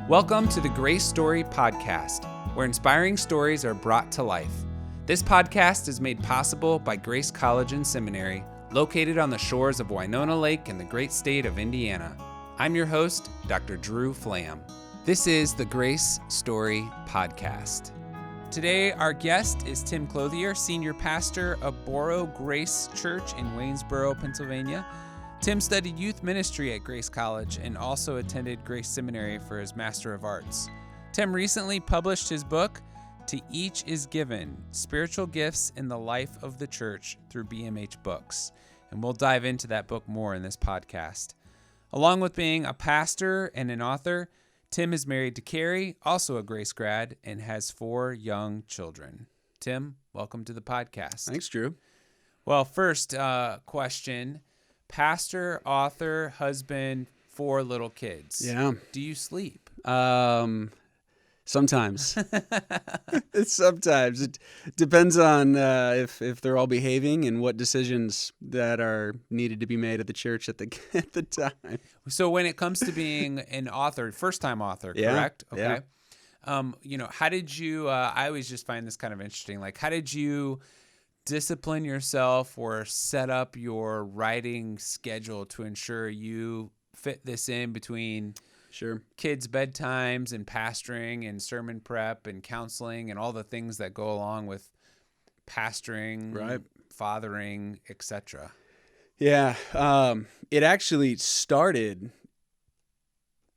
Welcome to the Grace Story Podcast, where inspiring stories are brought to life. This podcast is made possible by Grace College and Seminary, located on the shores of Winona Lake in the great state of Indiana. I'm your host, Dr. Drew Flam. This is the Grace Story Podcast. Today, our guest is Tim Clothier, Senior Pastor of Boro Grace Church in Waynesboro, Pennsylvania. Tim studied youth ministry at Grace College and also attended Grace Seminary for his Master of Arts. Tim recently published his book, To Each is Given, Spiritual Gifts in the Life of the Church through BMH Books. And we'll dive into that book more in this podcast. Along with being a pastor and an author, Tim is married to Carrie, also a Grace grad, and has 4 young children. Tim, welcome to the podcast. Thanks, Drew. Well, first question. Pastor, author, husband, 4 little kids. Yeah. Do you sleep? Sometimes. Sometimes. It depends on if they're all behaving and what decisions that are needed to be made at the church at the time. So when it comes to being an author, first-time author, correct? Yeah. Okay. How did you, I always just find this kind of interesting, like how did you discipline yourself or set up your writing schedule to ensure you fit this in between kids' bedtimes and pastoring and sermon prep and counseling and all the things that go along with pastoring, right, fathering, etc.? Yeah. It actually started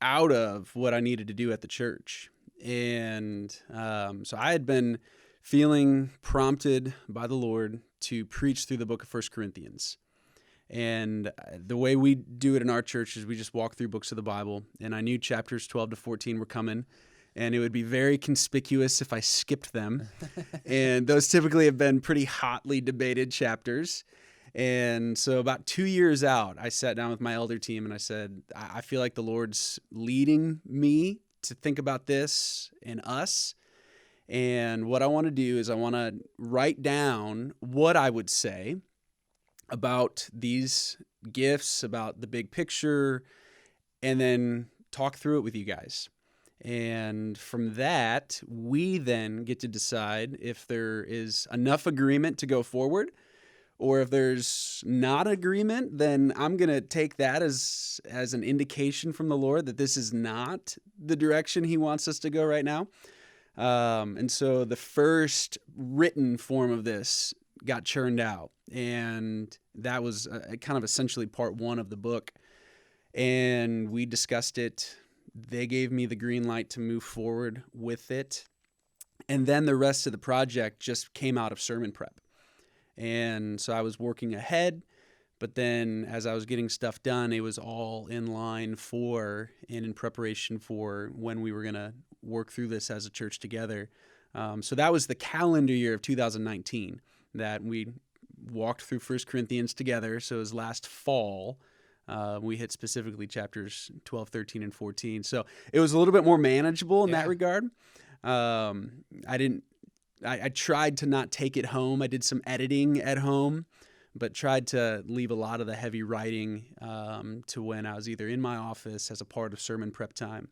out of what I needed to do at the church. And so I had been feeling prompted by the Lord to preach through the book of 1 Corinthians. And the way we do it in our church is we just walk through books of the Bible. And I knew chapters 12 to 14 were coming, and it would be very conspicuous if I skipped them. And those typically have been pretty hotly debated chapters. And so about 2 years out, I sat down with my elder team and I said, I feel like the Lord's leading me to think about this and us. And what I want to do is I want to write down what I would say about these gifts, about the big picture, and then talk through it with you guys. And from that, we then get to decide if there is enough agreement to go forward, or if there's not agreement, then I'm going to take that as an indication from the Lord that this is not the direction He wants us to go right now. And so the first written form of this got churned out, and that was kind of essentially part 1 of the book. And we discussed it. They gave me the green light to move forward with it. And then the rest of the project just came out of sermon prep. And so I was working ahead, but then as I was getting stuff done, it was all in line for and in preparation for when we were going to work through this as a church together. So that was the calendar year of 2019 that we walked through 1 Corinthians together. So it was last fall. We hit specifically chapters 12, 13, and 14. So it was a little bit more manageable in that regard. I tried to not take it home. I did some editing at home, but tried to leave a lot of the heavy writing to when I was either in my office as a part of sermon prep time,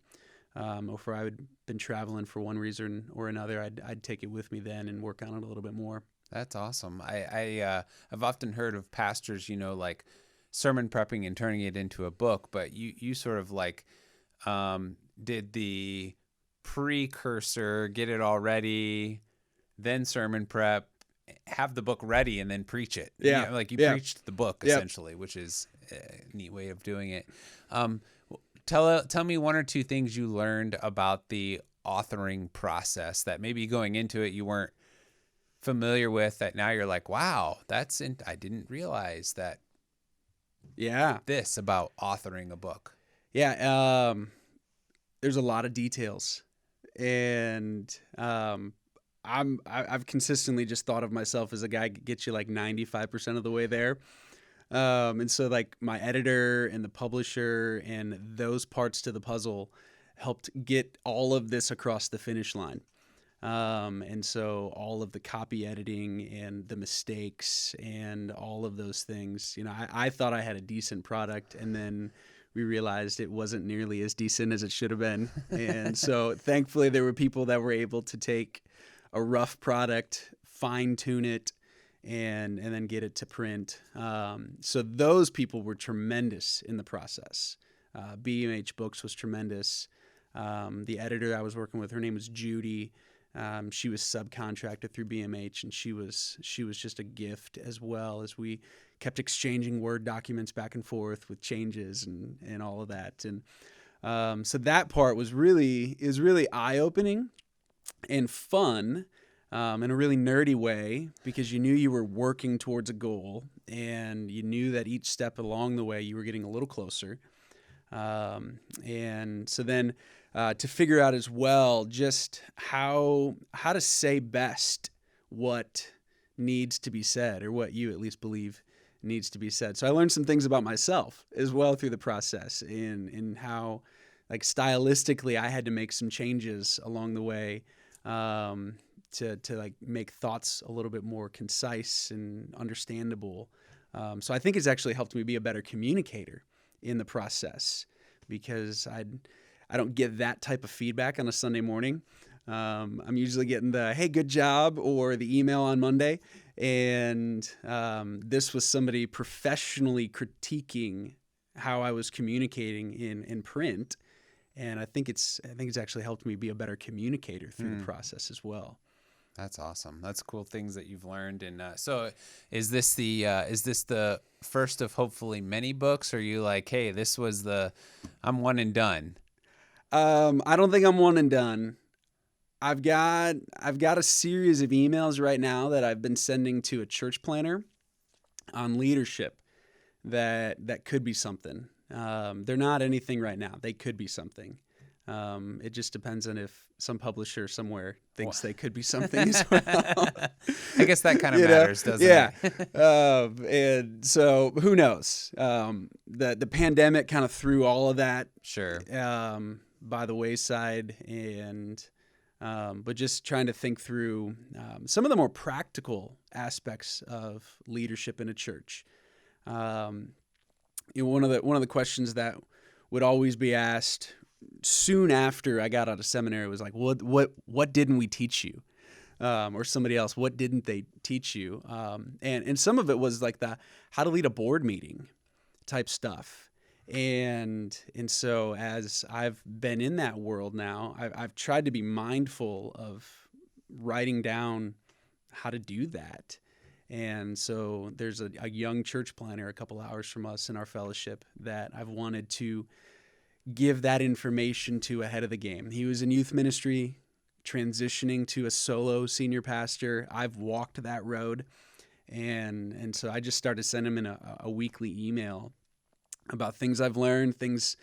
or if I had been traveling for one reason or another, I'd take it with me then and work on it a little bit more. That's awesome. I've often heard of pastors, like sermon prepping and turning it into a book, but you sort of like did the precursor, get it all ready, then sermon prep, have the book ready, and then preach it. Yeah. You preached the book essentially, which is a neat way of doing it. Tell me 1 or 2 things you learned about the authoring process that maybe going into it you weren't familiar with, that now you're like, wow, I didn't realize that. Yeah. This about authoring a book. Yeah. There's a lot of details, and I've consistently just thought of myself as a guy who gets you like 95% of the way there. And so like my editor and the publisher and those parts to the puzzle helped get all of this across the finish line. And so all of the copy editing and the mistakes and all of those things, I thought I had a decent product, and then we realized it wasn't nearly as decent as it should have been. And so thankfully there were people that were able to take a rough product, fine tune it, and then get it to print. So those people were tremendous in the process. BMH Books was tremendous. The editor I was working with, her name was Judy. She was subcontracted through BMH, and she was just a gift, as well as we kept exchanging Word documents back and forth with changes and all of that. And so that part was really eye-opening and fun in a really nerdy way, because you knew you were working towards a goal, and you knew that each step along the way you were getting a little closer. And so then to figure out as well just how to say best what needs to be said, or what you at least believe needs to be said. So I learned some things about myself as well through the process, in how, like, stylistically I had to make some changes along the way to like make thoughts a little bit more concise and understandable. So I think it's actually helped me be a better communicator in the process, because I don't get that type of feedback on a Sunday morning. I'm usually getting the, hey, good job, or the email on Monday. And this was somebody professionally critiquing how I was communicating in print. And I think it's actually helped me be a better communicator through the process as well. That's awesome. That's cool things that you've learned. And so is this the first of hopefully many books? Or are you like, hey, I'm one and done? I don't think I'm one and done. I've got a series of emails right now that I've been sending to a church planner on leadership that could be something. They're not anything right now. They could be something. It just depends on if some publisher somewhere thinks they could be something as well. I guess that kind of matters, doesn't it? And so who knows? The pandemic kind of threw all of that by the wayside, and but just trying to think through some of the more practical aspects of leadership in a church. One of the questions that would always be asked soon after I got out of seminary was like, what didn't we teach you? Or somebody else, what didn't they teach you? And some of it was like the how to lead a board meeting type stuff. And so as I've been in that world now, I've tried to be mindful of writing down how to do that. And so there's a young church planner a couple hours from us in our fellowship that I've wanted to give that information to ahead of the game. He was in youth ministry, transitioning to a solo senior pastor. I've walked that road. And so I just started sending him in a weekly email about things I've learned, things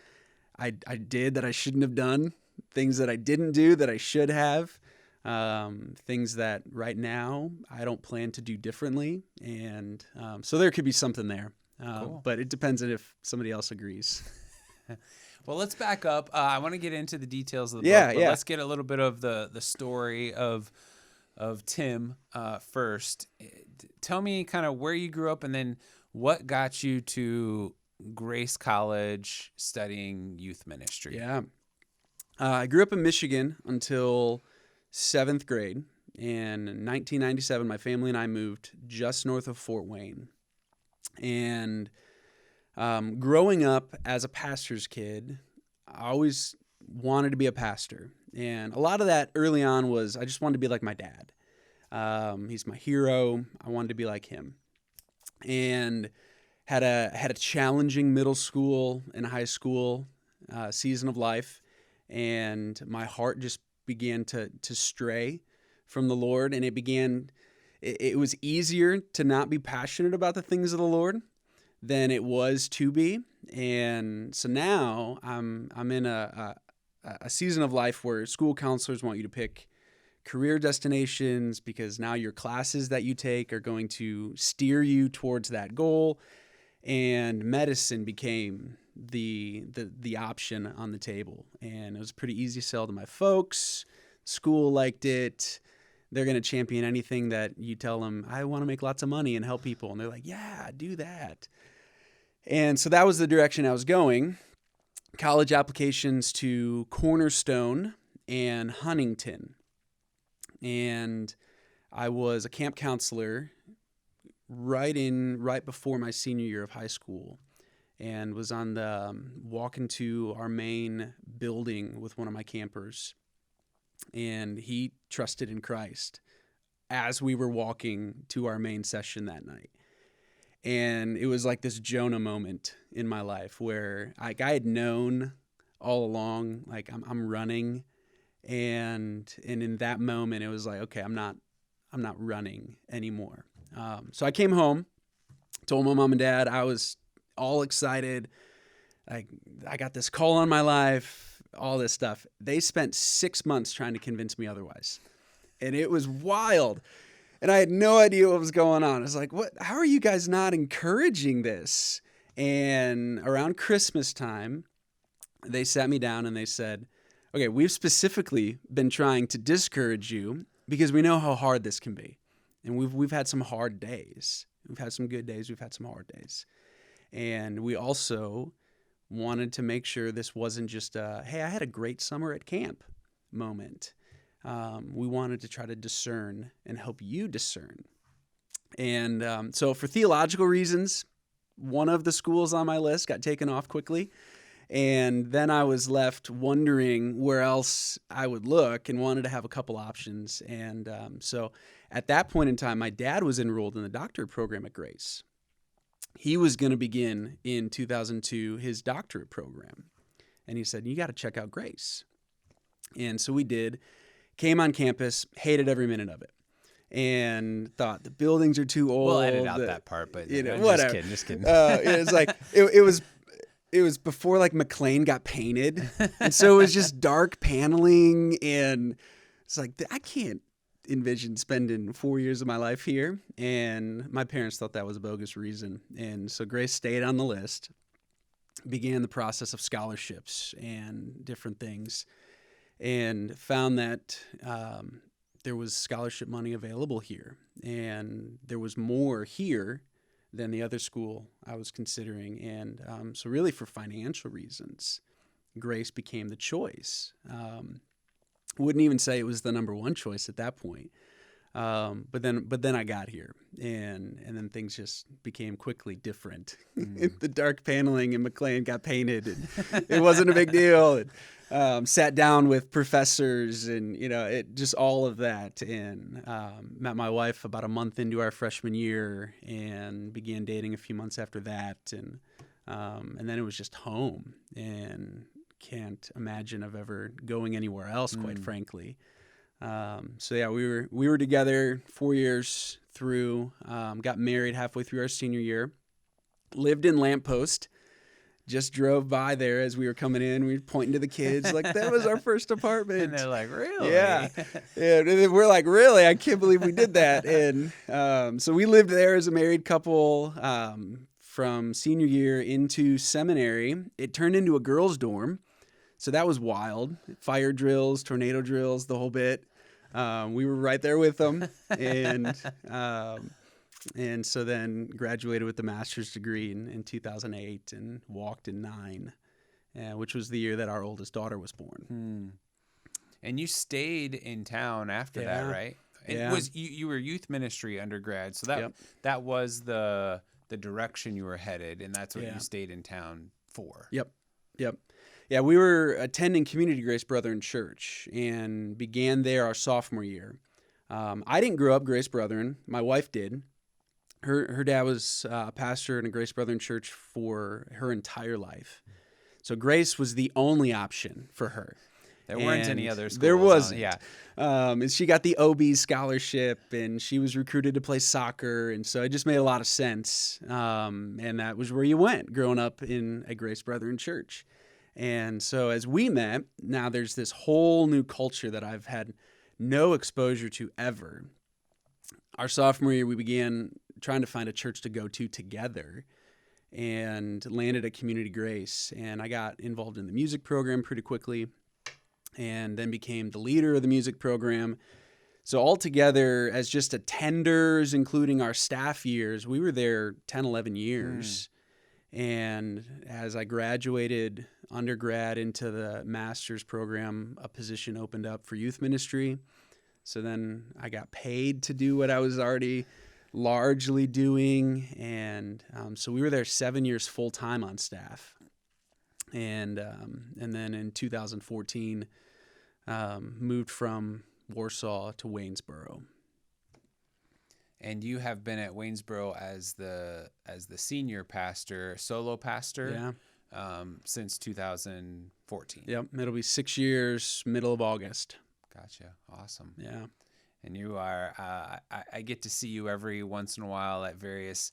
I did that I shouldn't have done, things that I didn't do that I should have, things that right now I don't plan to do differently. And so there could be something there, cool. But it depends on if somebody else agrees. Well, let's back up. I want to get into the details of the book, but let's get a little bit of the story of Tim first. Tell me kind of where you grew up, and then what got you to Grace College studying youth ministry. Yeah. I grew up in Michigan until 7th grade. And in 1997, my family and I moved just north of Fort Wayne. And growing up as a pastor's kid, I always wanted to be a pastor. And a lot of that early on was I just wanted to be like my dad. He's my hero. I wanted to be like him. And had a challenging middle school and high school season of life, and my heart just began to stray from the Lord, and it was easier to not be passionate about the things of the Lord than it was to be. And so now I'm in a season of life where school counselors want you to pick career destinations, because now your classes that you take are going to steer you towards that goal. And medicine became the option on the table. And it was a pretty easy sell to my folks. School liked it. They're going to champion anything that you tell them, I want to make lots of money and help people. And they're like, yeah, do that. And so that was the direction I was going. college applications to Cornerstone and Huntington. And I was a camp counselor right before my senior year of high school, and was on the walk into our main building with one of my campers, and he trusted in Christ as we were walking to our main session that night. And it was like this Jonah moment in my life where I had known all along, like I'm running, and in that moment it was like, okay, I'm not running anymore. So I came home, told my mom and dad. I was all excited. I got this call on my life, all this stuff. They spent 6 months trying to convince me otherwise, and it was wild. And I had no idea what was going on. I was like, what? How are you guys not encouraging this? And around Christmas time, they sat me down and they said, okay, we've specifically been trying to discourage you because we know how hard this can be. And we've had some hard days. We've had some good days. We've had some hard days. And we also wanted to make sure this wasn't just a, hey, I had a great summer at camp moment. We wanted to try to discern and help you discern. And so for theological reasons, one of the schools on my list got taken off quickly. And then I was left wondering where else I would look and wanted to have a couple options. And so at that point in time, my dad was enrolled in the doctorate program at Grace. He was going to begin in 2002 his doctorate program. And he said, you got to check out Grace. And so we did. Came on campus, hated every minute of it, and thought the buildings are too old. We'll edit out that part, but whatever. Just kidding. It was like it was before like McLean got painted, and so it was just dark paneling, and it's like I can't envision spending 4 years of my life here. And my parents thought that was a bogus reason, and so Grace stayed on the list. Began the process of scholarships and different things. And found that there was scholarship money available here. And there was more here than the other school I was considering. And so really for financial reasons, Grace became the choice. Wouldn't even say it was the number one choice at that point. But then I got here, and then things just became quickly different. The dark paneling in McLean got painted, and it wasn't a big deal. And, sat down with professors, and it just all of that, and met my wife about a month into our freshman year, and began dating a few months after that, and then it was just home, and can't imagine of ever going anywhere else, quite frankly. So yeah, we were together 4 years through, got married halfway through our senior year, lived in Lamppost, just drove by there as we were coming in. We were pointing to the kids like, that was our first apartment. And they're like, really? Yeah. And we're like, really? I can't believe we did that. And, so we lived there as a married couple, from senior year into seminary. It turned into a girls' dorm. So that was wild. Fire drills, tornado drills, the whole bit. We were right there with them. And so then graduated with the master's degree in 2008 and walked in 9, which was the year that our oldest daughter was born. And you stayed in town after that, right? It was you were youth ministry undergrad, so that was the direction you were headed, and that's what you stayed in town for. Yep. Yeah, we were attending Community Grace Brethren Church and began there our sophomore year. I didn't grow up Grace Brethren. My wife did. Her dad was a pastor in a Grace Brethren church for her entire life. So Grace was the only option for her. There weren't any other schools. There wasn't. And she got the OB scholarship, and she was recruited to play soccer, and so it just made a lot of sense. And that was where you went, growing up in a Grace Brethren church. And so as we met, now there's this whole new culture that I've had no exposure to ever. Our sophomore year, we began trying to find a church to go to together, and landed at Community Grace. And I got involved in the music program pretty quickly, and then became the leader of the music program. So altogether, as just attenders, including our staff years, we were there 10, 11 years. And as I graduated undergrad into the master's program, a position opened up for youth ministry. So then I got paid to do what I was already largely doing. And so we were there 7 years full time on staff. And then in 2014, moved from Warsaw to Waynesboro. And you have been at Waynesboro as the senior pastor, solo pastor, since 2014. Yep, it'll be 6 years, middle of August. Gotcha. Awesome. Yeah. And you are, I get to see you every once in a while at various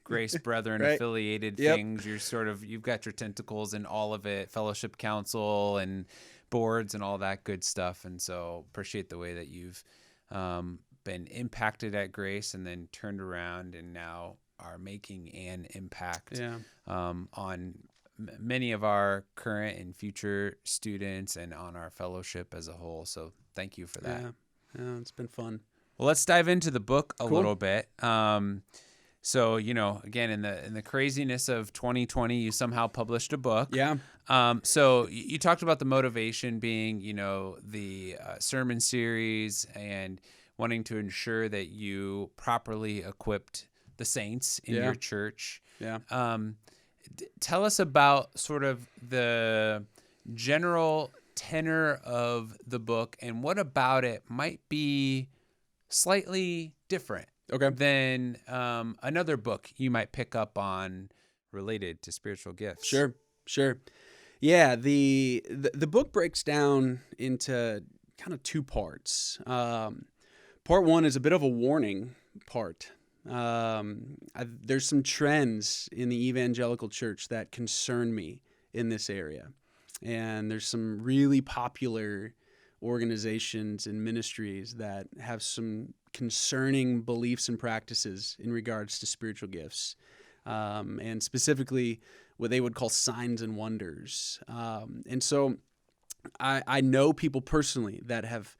Grace Brethren Right. affiliated Yep. things. You've got your tentacles in all of it, fellowship council and boards and all that good stuff. And so appreciate the way that you've been impacted at Grace and then turned around and now are making an impact on many of our current and future students and on our fellowship as a whole. So thank you for that. Yeah, it's been fun. Well, let's dive into the book a Cool. little bit. So, again, in the craziness of 2020, you somehow published a book. Yeah. So you talked about the motivation being, the sermon series and wanting to ensure that you properly equipped the saints in your church. Yeah. Tell us about sort of the general tenor of the book and what about it might be slightly different than another book you might pick up on related to spiritual gifts. Sure. Yeah, the book breaks down into kind of two parts. Part one is a bit of a warning part. There's some trends in the evangelical church that concern me in this area. And there's some really popular organizations and ministries that have some concerning beliefs and practices in regards to spiritual gifts, and specifically what they would call signs and wonders. And so I know people personally that have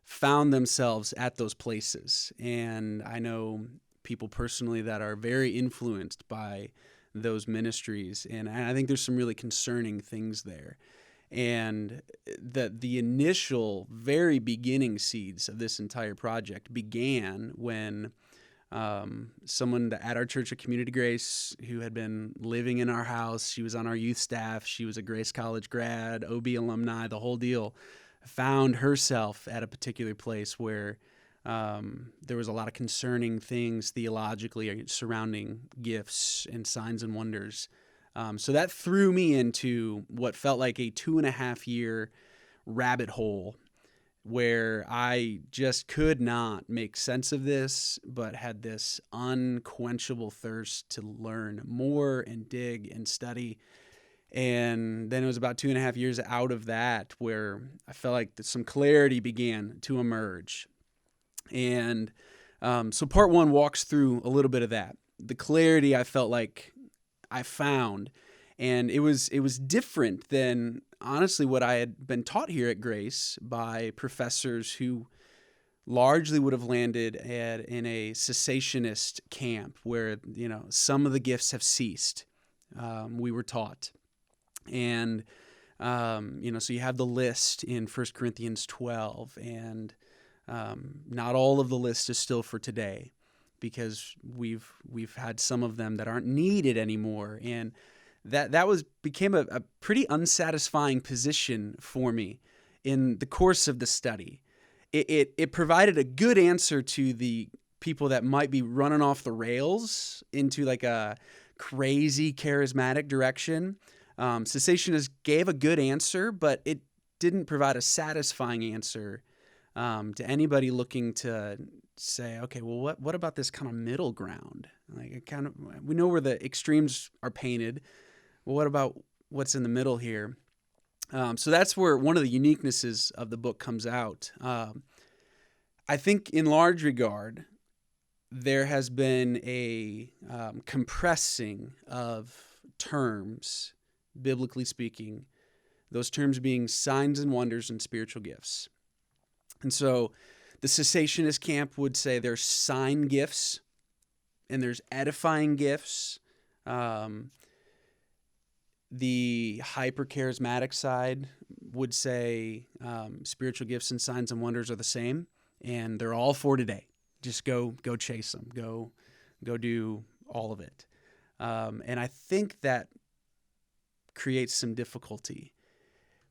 found themselves at those places, and I know people personally that are very influenced by those ministries, and I think there's some really concerning things there. And the initial, very beginning seeds of this entire project began when someone at our church at Community Grace who had been living in our house, she was on our youth staff, she was a Grace College grad, OB alumni, the whole deal, found herself at a particular place where there was a lot of concerning things theologically surrounding gifts and signs and wonders. So that threw me into what felt like a 2.5 year rabbit hole where I just could not make sense of this, but had this unquenchable thirst to learn more and dig and study. And then it was about 2.5 years out of that where I felt like some clarity began to emerge. And so part one walks through a little bit of that. The clarity I felt like I found, and it was different than honestly what I had been taught here at Grace by professors who largely would have landed in a cessationist camp where some of the gifts have ceased. We were taught, and so you have the list in 1 Corinthians 12, and not all of the list is still for today, because we've had some of them that aren't needed anymore, and that became a pretty unsatisfying position for me in the course of the study. It provided a good answer to the people that might be running off the rails into like a crazy charismatic direction. Cessationists gave a good answer, but it didn't provide a satisfying answer to anybody looking to say, okay, well, what about this kind of middle ground? Like, we know where the extremes are painted. Well, what about what's in the middle here? So that's where one of the uniquenesses of the book comes out. I think in large regard, there has been a compressing of terms, biblically speaking, those terms being signs and wonders and spiritual gifts. And so the cessationist camp would say there's sign gifts and there's edifying gifts. The hyper-charismatic side would say spiritual gifts and signs and wonders are the same, and they're all for today. Just go chase them. Go do all of it. And I think that creates some difficulty.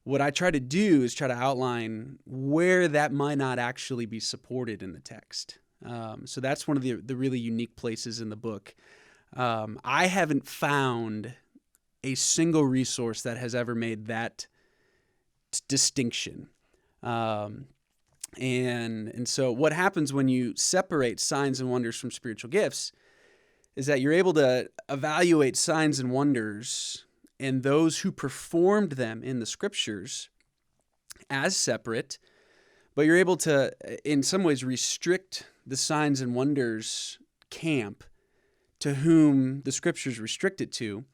What I try to do is try to outline where that might not actually be supported in the text. So that's one of the really unique places in the book. I haven't found a single resource that has ever made that distinction. And so what happens when you separate signs and wonders from spiritual gifts is that you're able to evaluate signs and wonders and those who performed them in the scriptures as separate, but you're able to, in some ways, restrict the signs and wonders camp to whom the scriptures restrict it to.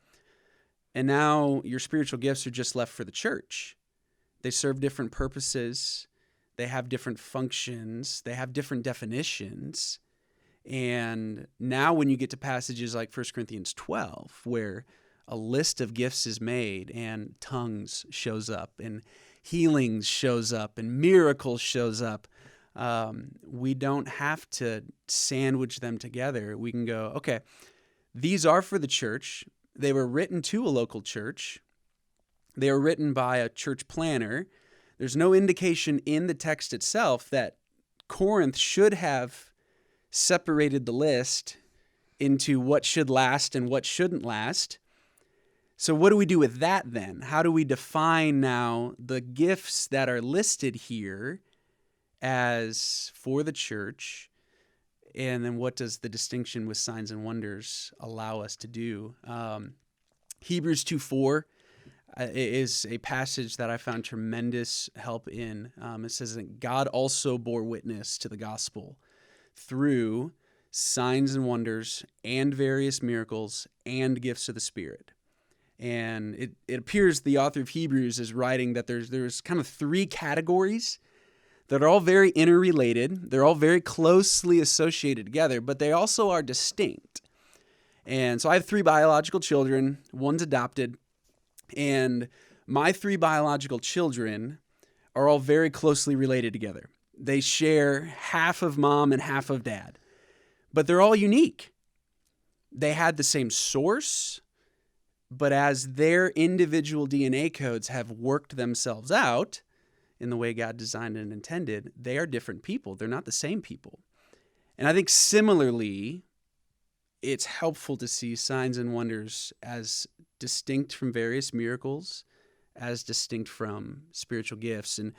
And now your spiritual gifts are just left for the church. They serve different purposes. They have different functions. They have different definitions. And now when you get to passages like 1 Corinthians 12, where a list of gifts is made and tongues shows up and healings shows up and miracles shows up, we don't have to sandwich them together. We can go, okay, these are for the church. They were written to a local church. They were written by a church planner. There's no indication in the text itself that Corinth should have separated the list into what should last and what shouldn't last. So what do we do with that then? How do we define now the gifts that are listed here as for the church? And then what does the distinction with signs and wonders allow us to do? Hebrews 2:4 is a passage that I found tremendous help in. It says that God also bore witness to the gospel through signs and wonders and various miracles and gifts of the Spirit. And it appears the author of Hebrews is writing that there's kind of three categories that are all very interrelated. They're all very closely associated together, but they also are distinct. And so I have 3 biological children, one's adopted, and my 3 biological children are all very closely related together. They share half of mom and half of dad, but they're all unique. They had the same source, but as their individual DNA codes have worked themselves out in the way God designed and intended, they are different people. They're not the same people. And I think similarly, it's helpful to see signs and wonders as distinct from various miracles, as distinct from spiritual gifts. And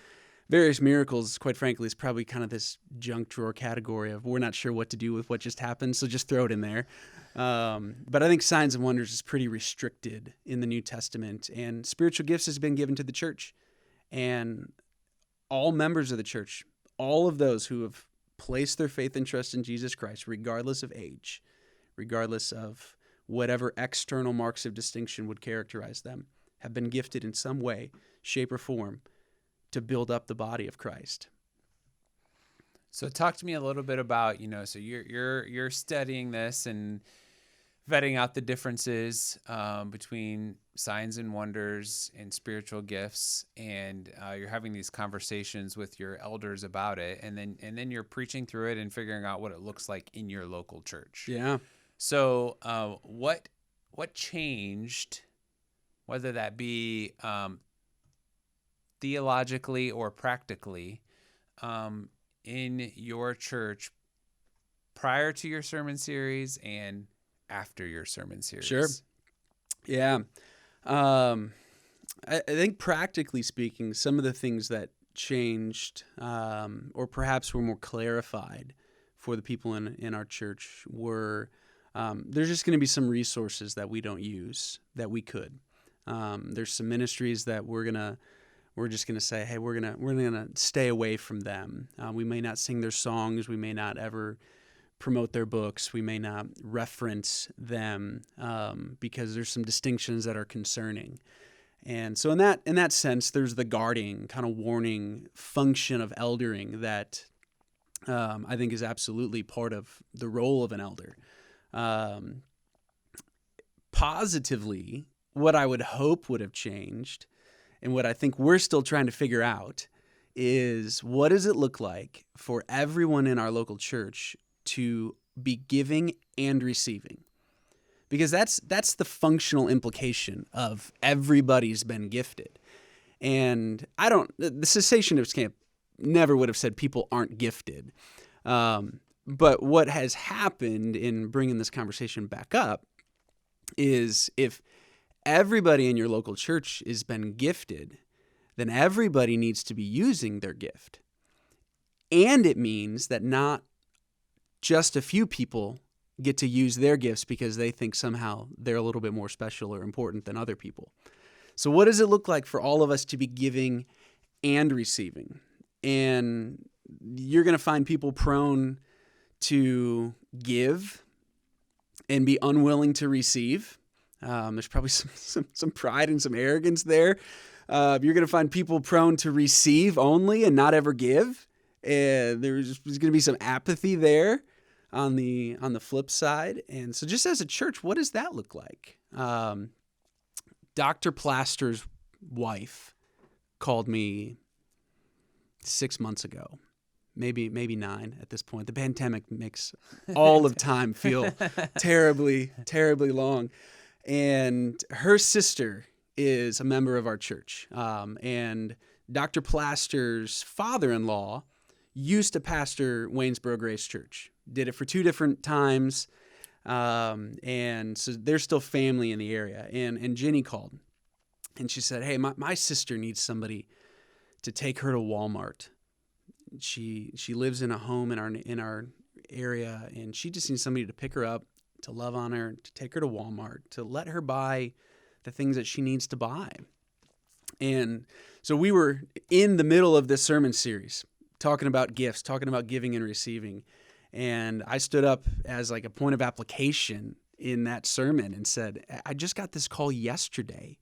various miracles, quite frankly, is probably kind of this junk drawer category of we're not sure what to do with what just happened, so just throw it in there. But I think signs and wonders is pretty restricted in the New Testament, and spiritual gifts has been given to the church. And all members of the church, all of those who have placed their faith and trust in Jesus Christ, regardless of age, regardless of whatever external marks of distinction would characterize them, have been gifted in some way, shape, or form to build up the body of Christ. So talk to me a little bit about, so you're studying this and vetting out the differences between signs and wonders and spiritual gifts, and you're having these conversations with your elders about it, and then you're preaching through it and figuring out what it looks like in your local church. Yeah. So what changed, whether that be theologically or practically, in your church prior to your sermon series and after your sermon series? Sure. Yeah. I think practically speaking, some of the things that changed or perhaps were more clarified for the people in our church were there's just going to be some resources that we don't use that we could. There's some ministries that we're just going to say, hey, we're going to stay away from them. We may not sing their songs. We may not ever promote their books. We may not reference them because there's some distinctions that are concerning. And so in that sense, there's the guarding, kind of warning function of eldering that I think is absolutely part of the role of an elder. Positively, what I would hope would have changed, and what I think we're still trying to figure out, is what does it look like for everyone in our local church to be giving and receiving? Because that's the functional implication of everybody's been gifted. And the cessationists camp never would have said people aren't gifted. But what has happened in bringing this conversation back up is if everybody in your local church has been gifted, then everybody needs to be using their gift. And it means that not just a few people get to use their gifts because they think somehow they're a little bit more special or important than other people. So what does it look like for all of us to be giving and receiving? And you're going to find people prone to give and be unwilling to receive. There's probably some pride and some arrogance there. You're going to find people prone to receive only and not ever give. And there's going to be some apathy there on the flip side. And so just as a church, what does that look like? Dr. Plaster's wife called me 6 months ago. Maybe 9 at this point. The pandemic makes all of time feel terribly, terribly long. And her sister is a member of our church. And Dr. Plaster's father-in-law used to pastor Waynesboro Grace Church. Did it for 2 different times. And so they're still family in the area. And Jenny called. And she said, hey, my sister needs somebody to take her to Walmart. She lives in a home in our area, and she just needs somebody to pick her up, to love on her, to take her to Walmart, to let her buy the things that she needs to buy. And so we were in the middle of this sermon series, talking about gifts, talking about giving and receiving. And I stood up as like a point of application in that sermon and said, I just got this call yesterday.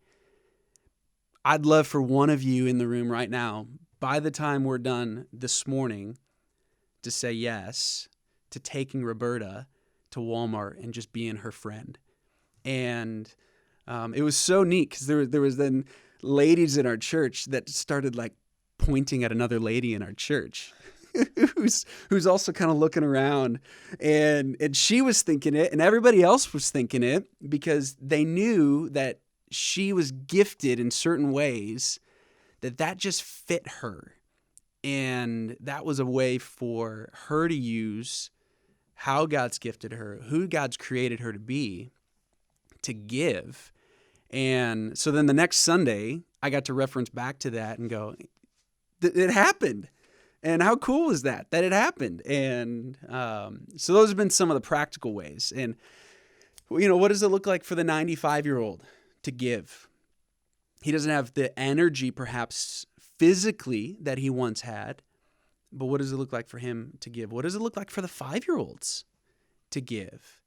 I'd love for one of you in the room right now, by the time we're done this morning, to say yes to taking Roberta to Walmart and just being her friend. And it was so neat because there was then ladies in our church that started like pointing at another lady in our church who's also kind of looking around, and she was thinking it and everybody else was thinking it because they knew that she was gifted in certain ways that just fit her. And that was a way for her to use how God's gifted her, who God's created her to be, to give. And so then the next Sunday, I got to reference back to that and go, it happened. And how cool was that it happened? And so those have been some of the practical ways. And, what does it look like for the 95-year-old to give? He doesn't have the energy, perhaps physically, that he once had. But what does it look like for him to give? What does it look like for the 5-year-olds to give?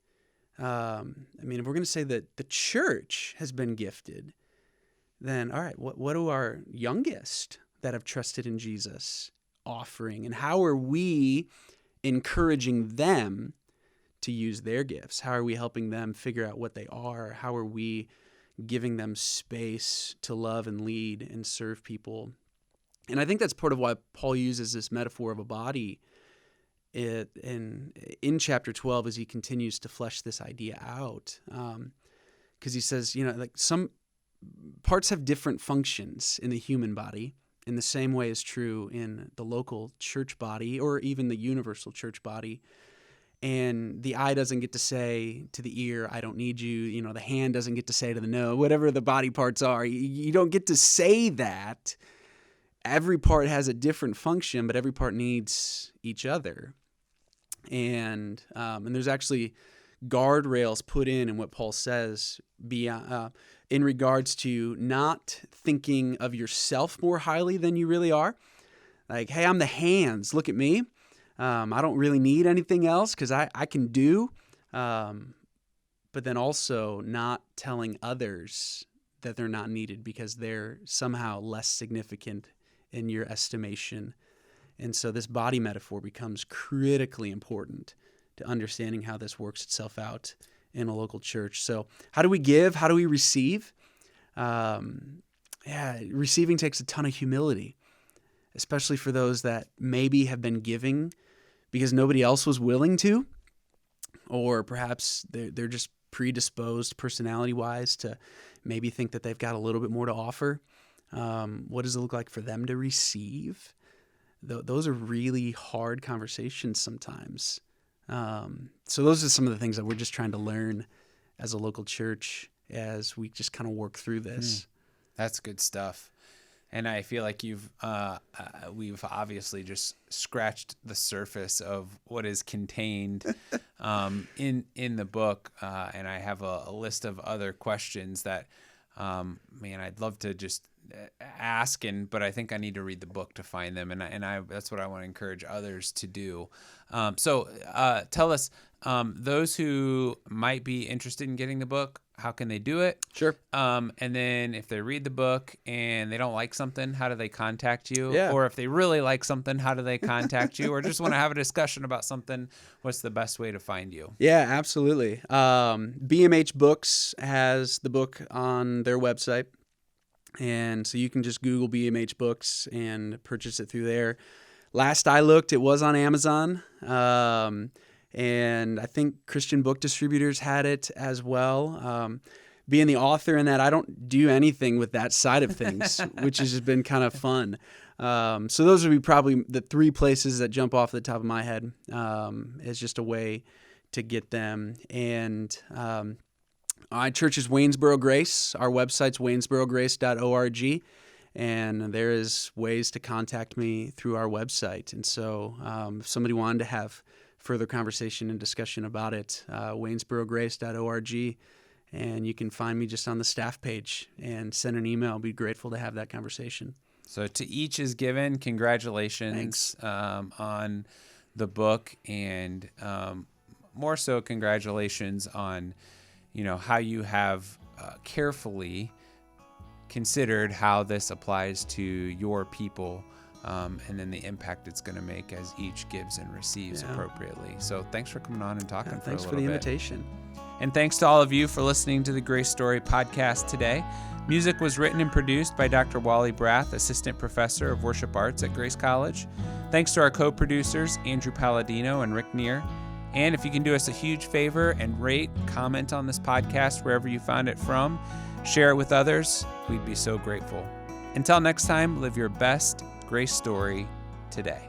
If we're going to say that the church has been gifted, then, all right, what do our youngest that have trusted in Jesus offering? And how are we encouraging them to use their gifts? How are we helping them figure out what they are? How are we giving them space to love and lead and serve people? And I think that's part of why Paul uses this metaphor of a body in chapter 12 as he continues to flesh this idea out. Because he says, like some parts have different functions in the human body, in the same way is true in the local church body or even the universal church body. And the eye doesn't get to say to the ear, I don't need you. The hand doesn't get to say to the nose, whatever the body parts are. You don't get to say that. Every part has a different function, but every part needs each other. And there's actually guardrails put in what Paul says in regards to not thinking of yourself more highly than you really are. Like, hey, I'm the hands. Look at me. I don't really need anything else because I can do. But then also not telling others that they're not needed because they're somehow less significant in your estimation. And so this body metaphor becomes critically important to understanding how this works itself out in a local church. So how do we give? How do we receive? receiving takes a ton of humility, especially for those that maybe have been giving because nobody else was willing to, or perhaps they're just predisposed personality-wise to maybe think that they've got a little bit more to offer. What does it look like for them to receive? Those are really hard conversations sometimes. So those are some of the things that we're just trying to learn as a local church as we just kind of work through this. That's good stuff. And I feel like we've obviously just scratched the surface of what is contained in the book. And I have a list of other questions that, I'd love to just ask, but I think I need to read the book to find them. And I that's what I want to encourage others to do. So tell us, those who might be interested in getting the book, how can they do it? Sure. And then if they read the book and they don't like something, how do they contact you? Yeah. Or if they really like something, how do they contact you? Or just want to have a discussion about something, what's the best way to find you? Yeah, absolutely. BMH Books has the book on their website. And so you can just Google BMH Books and purchase it through there. Last I looked, it was on Amazon. And I think Christian Book Distributors had it as well. Being the author in that, I don't do anything with that side of things, which has been kind of fun. So those would be probably the three places that jump off the top of my head as just a way to get them. And our church is Waynesboro Grace. Our website's waynesborograce.org. And there is ways to contact me through our website. And so if somebody wanted to have further conversation and discussion about it, waynesborograce.org, and you can find me just on the staff page and send an email. I'd be grateful to have that conversation. So to each is given. Congratulations on the book, and more so congratulations on how you have carefully considered how this applies to your people. And then the impact it's going to make as each gives and receives appropriately. So thanks for coming on and talking for a little bit. Thanks for the invitation. And thanks to all of you for listening to the Grace Story podcast today. Music was written and produced by Dr. Wally Brath, Assistant Professor of Worship Arts at Grace College. Thanks to our co-producers, Andrew Palladino and Rick Neer. And if you can do us a huge favor and rate, comment on this podcast wherever you found it from, share it with others, we'd be so grateful. Until next time, live your best Grace Story today.